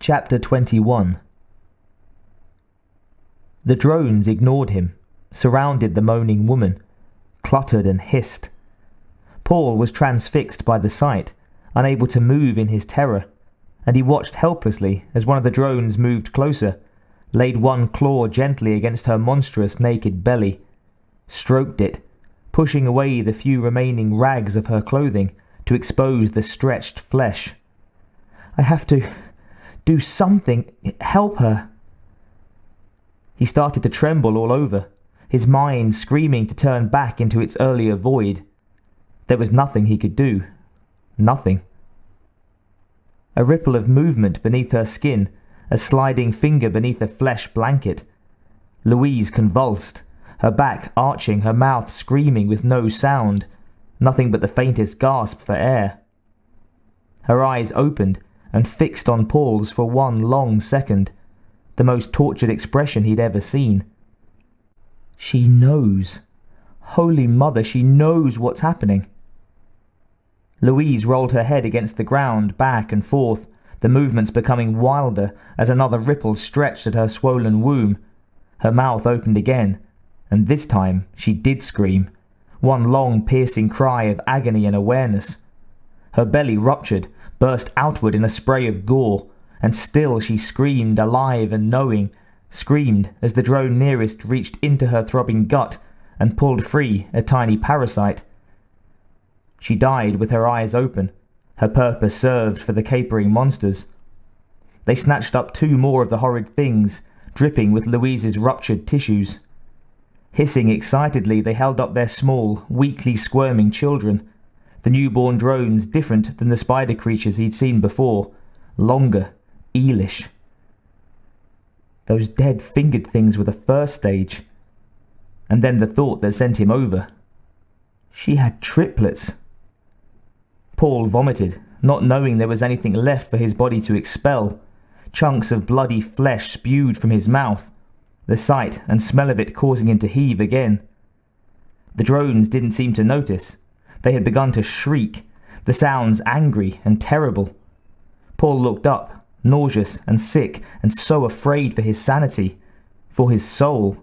Chapter 21. The drones ignored him, surrounded the moaning woman, cluttered and hissed. Paul was transfixed by the sight, unable to move in his terror, and he watched helplessly as one of the drones moved closer, laid one claw gently against her monstrous naked belly, stroked it, pushing away the few remaining rags of her clothing to expose the stretched flesh. "I have to do something. Help her." He started to tremble all over, his mind screaming to turn back into its earlier void. There was nothing he could do. Nothing. A ripple of movement beneath her skin, a sliding finger beneath a flesh blanket. Louise convulsed, her back arching, her mouth screaming with no sound, nothing but the faintest gasp for air. Her eyes opened and fixed on Paul's for one long second, the most tortured expression he'd ever seen. She knows. Holy Mother, she knows what's happening. Louise rolled her head against the ground, back and forth, the movements becoming wilder as another ripple stretched at her swollen womb. Her mouth opened again, and this time she did scream, one long piercing cry of agony and awareness. Her belly ruptured, burst outward in a spray of gore, and still she screamed, alive and knowing, screamed as the drone nearest reached into her throbbing gut and pulled free a tiny parasite. She died with her eyes open, her purpose served for the capering monsters. They snatched up two more of the horrid things, dripping with Louise's ruptured tissues. Hissing excitedly, they held up their small, weakly squirming children, the newborn drones different than the spider creatures he'd seen before, longer, eelish. Those dead-fingered things were the first stage. And then the thought that sent him over. She had triplets. Paul vomited, not knowing there was anything left for his body to expel. Chunks of bloody flesh spewed from his mouth, the sight and smell of it causing him to heave again. The drones didn't seem to notice. They had begun to shriek, the sounds angry and terrible. Paul looked up, nauseous and sick, and so afraid for his sanity, for his soul,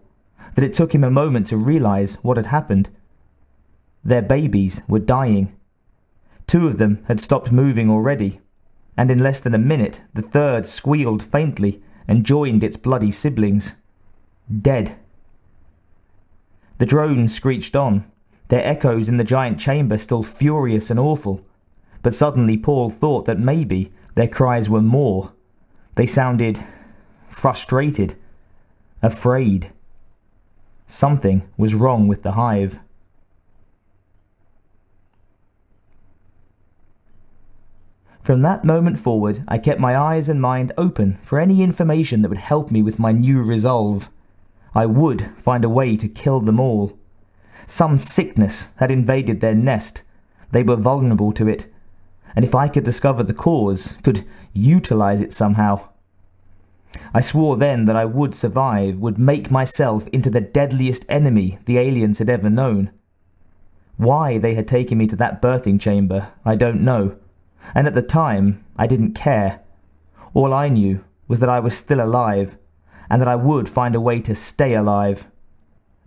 that it took him a moment to realize what had happened. Their babies were dying. Two of them had stopped moving already, and in less than a minute the third squealed faintly and joined its bloody siblings. Dead. The drones screeched on, their echoes in the giant chamber still furious and awful, but suddenly Paul thought that maybe their cries were more. They sounded frustrated, afraid. Something was wrong with the Hive. From that moment forward, I kept my eyes and mind open for any information that would help me with my new resolve. I would find a way to kill them all. Some sickness had invaded their nest. They were vulnerable to it, and if I could discover the cause, could utilize it somehow. I swore then that I would survive, would make myself into the deadliest enemy the aliens had ever known. Why they had taken me to that birthing chamber, I don't know, and at the time I didn't care. All I knew was that I was still alive, and that I would find a way to stay alive,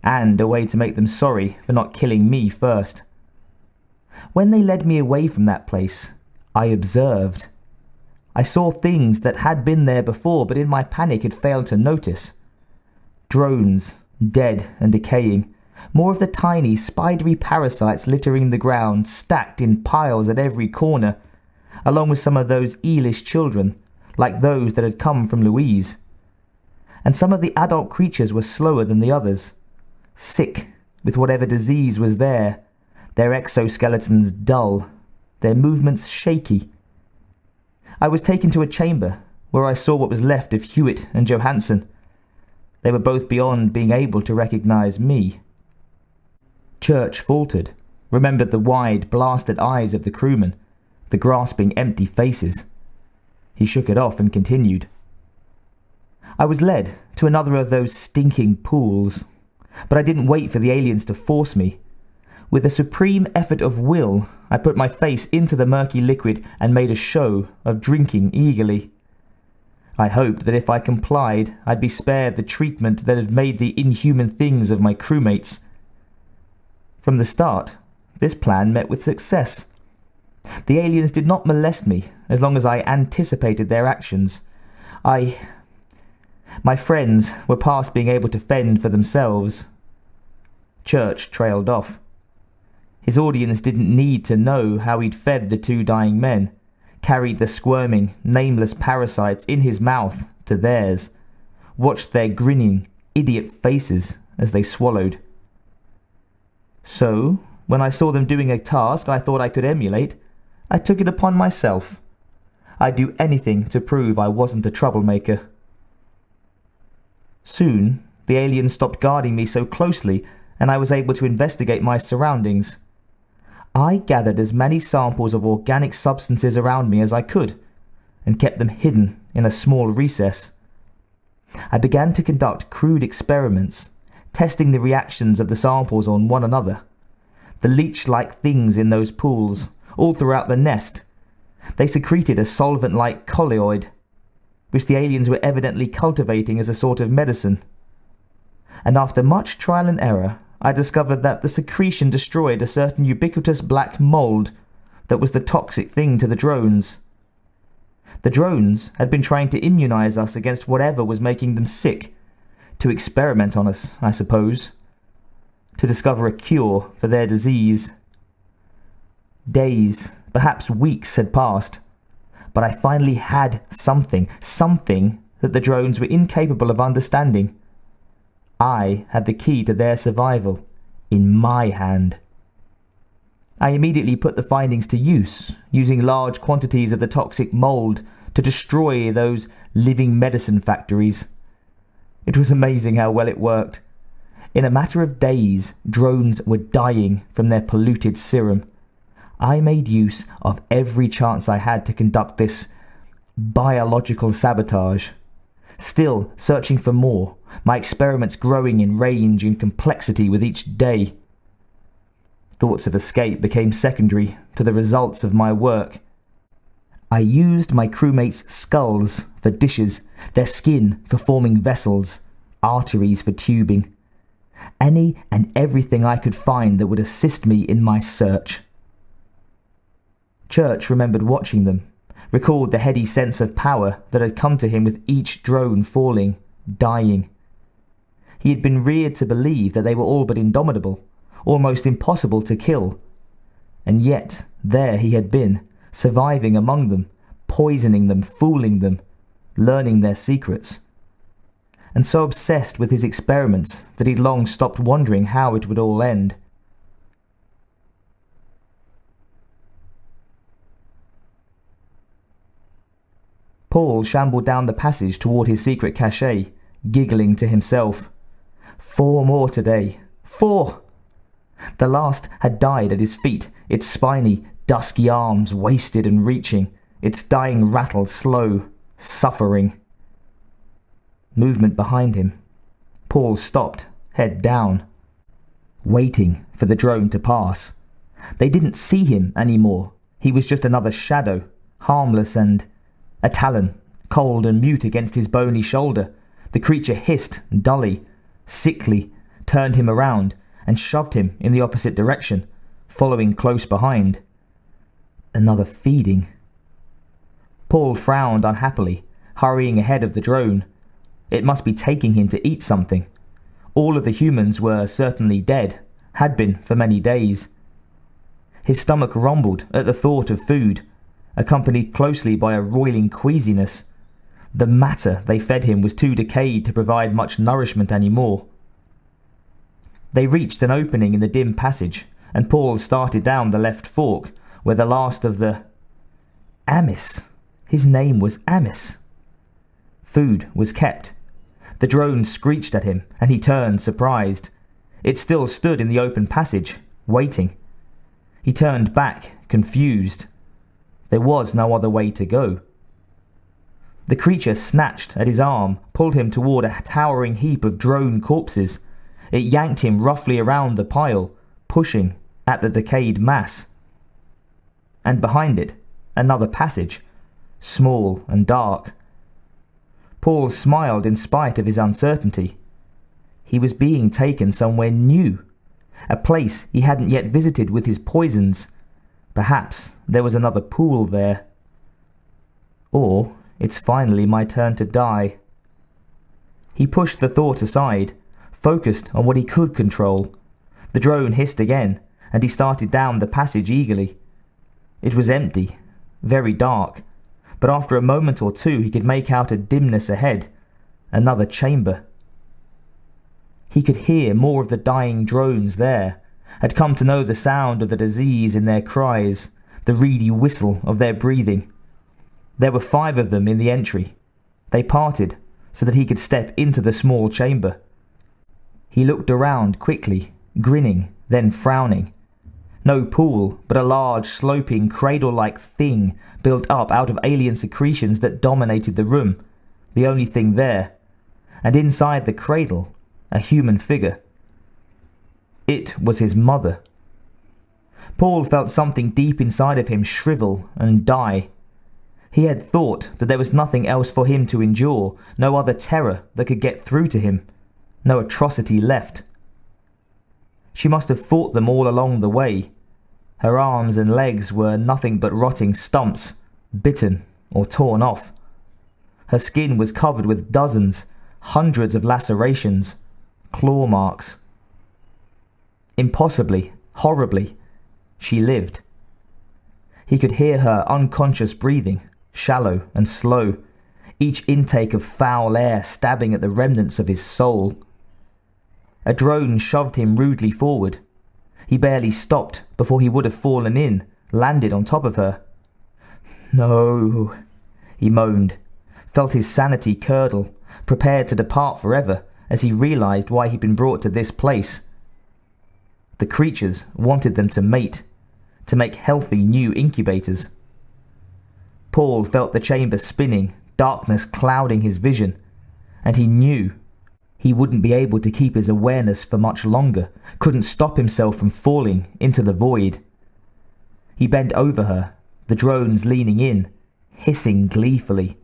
and a way to make them sorry for not killing me first. When they led me away from that place, I observed. I saw things that had been there before, but in my panic had failed to notice. Drones, dead and decaying, more of the tiny, spidery parasites littering the ground, stacked in piles at every corner, along with some of those eelish children, like those that had come from Louise. And some of the adult creatures were slower than the others, sick with whatever disease was there, their exoskeletons dull, their movements shaky. I was taken to a chamber where I saw what was left of Hewitt and Johansson. They were both beyond being able to recognize me. Church faltered, remembered the wide, blasted eyes of the crewmen, the grasping, empty faces. He shook it off and continued. I was led to another of those stinking pools, but I didn't wait for the aliens to force me. With a supreme effort of will, I put my face into the murky liquid and made a show of drinking eagerly. I hoped that if I complied, I'd be spared the treatment that had made the inhuman things of my crewmates. From the start, this plan met with success. The aliens did not molest me as long as I anticipated their actions. My friends were past being able to fend for themselves. Church trailed off. His audience didn't need to know how he'd fed the two dying men, carried the squirming, nameless parasites in his mouth to theirs, watched their grinning, idiot faces as they swallowed. So, when I saw them doing a task I thought I could emulate, I took it upon myself. I'd do anything to prove I wasn't a troublemaker. Soon, the aliens stopped guarding me so closely, and I was able to investigate my surroundings. I gathered as many samples of organic substances around me as I could, and kept them hidden in a small recess. I began to conduct crude experiments, testing the reactions of the samples on one another. The leech-like things in those pools, all throughout the nest, they secreted a solvent-like colloid, which the aliens were evidently cultivating as a sort of medicine. And after much trial and error, I discovered that the secretion destroyed a certain ubiquitous black mold that was the toxic thing to the drones. The drones had been trying to immunize us against whatever was making them sick, to experiment on us, I suppose, to discover a cure for their disease. Days, perhaps weeks had passed, but I finally had something that the drones were incapable of understanding. I had the key to their survival in my hand. I immediately put the findings to use, using large quantities of the toxic mold to destroy those living medicine factories. It was amazing how well it worked. In a matter of days, drones were dying from their polluted serum. I made use of every chance I had to conduct this biological sabotage. Still searching for more, my experiments growing in range and complexity with each day. Thoughts of escape became secondary to the results of my work. I used my crewmates' skulls for dishes, their skin for forming vessels, arteries for tubing. Any and everything I could find that would assist me in my search. Church remembered watching them, recalled the heady sense of power that had come to him with each drone falling, dying. He had been reared to believe that they were all but indomitable, almost impossible to kill. And yet, there he had been, surviving among them, poisoning them, fooling them, learning their secrets. And so obsessed with his experiments that he'd long stopped wondering how it would all end. Paul shambled down the passage toward his secret cache, giggling to himself. 4 more today. 4! The last had died at his feet, its spiny, dusky arms wasted and reaching, its dying rattle slow, suffering. Movement behind him. Paul stopped, head down, waiting for the drone to pass. They didn't see him anymore. He was just another shadow, harmless and... A talon, cold and mute against his bony shoulder. The creature hissed dully, sickly, turned him around, and shoved him in the opposite direction, following close behind. Another feeding. Paul frowned unhappily, hurrying ahead of the drone. It must be taking him to eat something. All of the humans were certainly dead, had been for many days. His stomach rumbled at the thought of food, accompanied closely by a roiling queasiness. The matter they fed him was too decayed to provide much nourishment anymore. They reached an opening in the dim passage, and Paul started down the left fork, where the last of the... Amice. His name was Amice. Food was kept. The drone screeched at him, and he turned, surprised. It still stood in the open passage, waiting. He turned back, confused. There was no other way to go. The creature snatched at his arm, pulled him toward a towering heap of drone corpses. It yanked him roughly around the pile, pushing at the decayed mass. And behind it, another passage, small and dark. Paul smiled in spite of his uncertainty. He was being taken somewhere new, a place he hadn't yet visited with his poisons. Perhaps there was another pool there. Or it's finally my turn to die. He pushed the thought aside, focused on what he could control. The drone hissed again, and he started down the passage eagerly. It was empty, very dark, but after a moment or two he could make out a dimness ahead, another chamber. He could hear more of the dying drones there, had come to know the sound of the disease in their cries, the reedy whistle of their breathing. There were 5 of them in the entry. They parted so that he could step into the small chamber. He looked around quickly, grinning, then frowning. No pool, but a large, sloping, cradle-like thing built up out of alien secretions that dominated the room, the only thing there. And inside the cradle, a human figure. It was his mother. Paul felt something deep inside of him shrivel and die. He had thought that there was nothing else for him to endure, no other terror that could get through to him, no atrocity left. She must have fought them all along the way. Her arms and legs were nothing but rotting stumps, bitten or torn off. Her skin was covered with dozens, hundreds of lacerations, claw marks. Impossibly, horribly, she lived. He could hear her unconscious breathing, shallow and slow, each intake of foul air stabbing at the remnants of his soul. A drone shoved him rudely forward. He barely stopped before he would have fallen in, landed on top of her. No, he moaned, felt his sanity curdle, prepared to depart forever as he realized why he'd been brought to this place. The creatures wanted them to mate, to make healthy new incubators. Paul felt the chamber spinning, darkness clouding his vision, and he knew he wouldn't be able to keep his awareness for much longer, couldn't stop himself from falling into the void. He bent over her, the drones leaning in, hissing gleefully.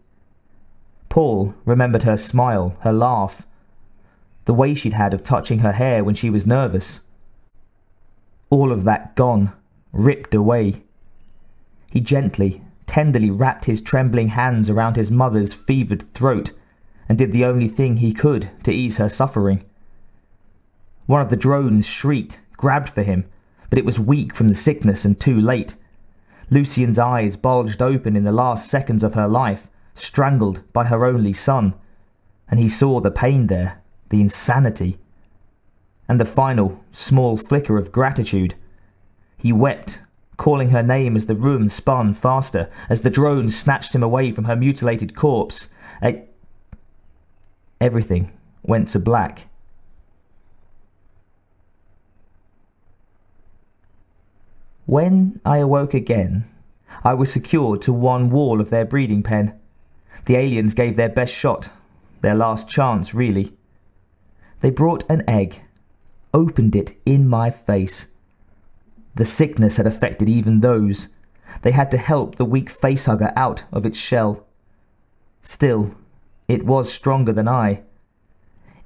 Paul remembered her smile, her laugh, the way she'd had of touching her hair when she was nervous. All of that gone, ripped away. He gently, tenderly wrapped his trembling hands around his mother's fevered throat and did the only thing he could to ease her suffering. One of the drones shrieked, grabbed for him, but it was weak from the sickness and too late. Lucien's eyes bulged open in the last seconds of her life, strangled by her only son, and he saw the pain there, the insanity, and the final, small flicker of gratitude. He wept, calling her name as the room spun faster, as the drone snatched him away from her mutilated corpse. Everything went to black. When I awoke again, I was secured to one wall of their breeding pen. The aliens gave their best shot, their last chance, really. They brought an egg, opened it in my face. The sickness had affected even those. They had to help the weak facehugger out of its shell. Still, it was stronger than I.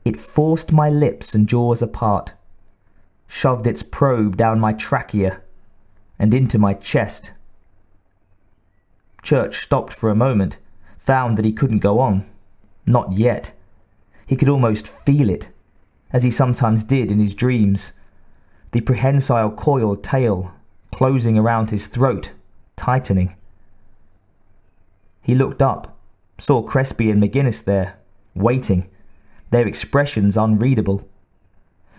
It forced my lips and jaws apart, shoved its probe down my trachea and into my chest. Church stopped for a moment, found that he couldn't go on. Not yet. He could almost feel it, as he sometimes did in his dreams. The prehensile coiled tail closing around his throat, tightening. He looked up, saw Crespi and McGinnis there, waiting, their expressions unreadable.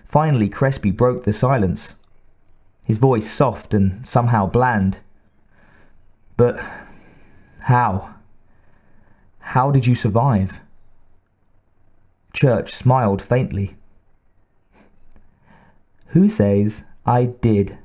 Finally Crespi broke the silence, his voice soft and somehow bland. But how? How did you survive? Church smiled faintly. Who says I did?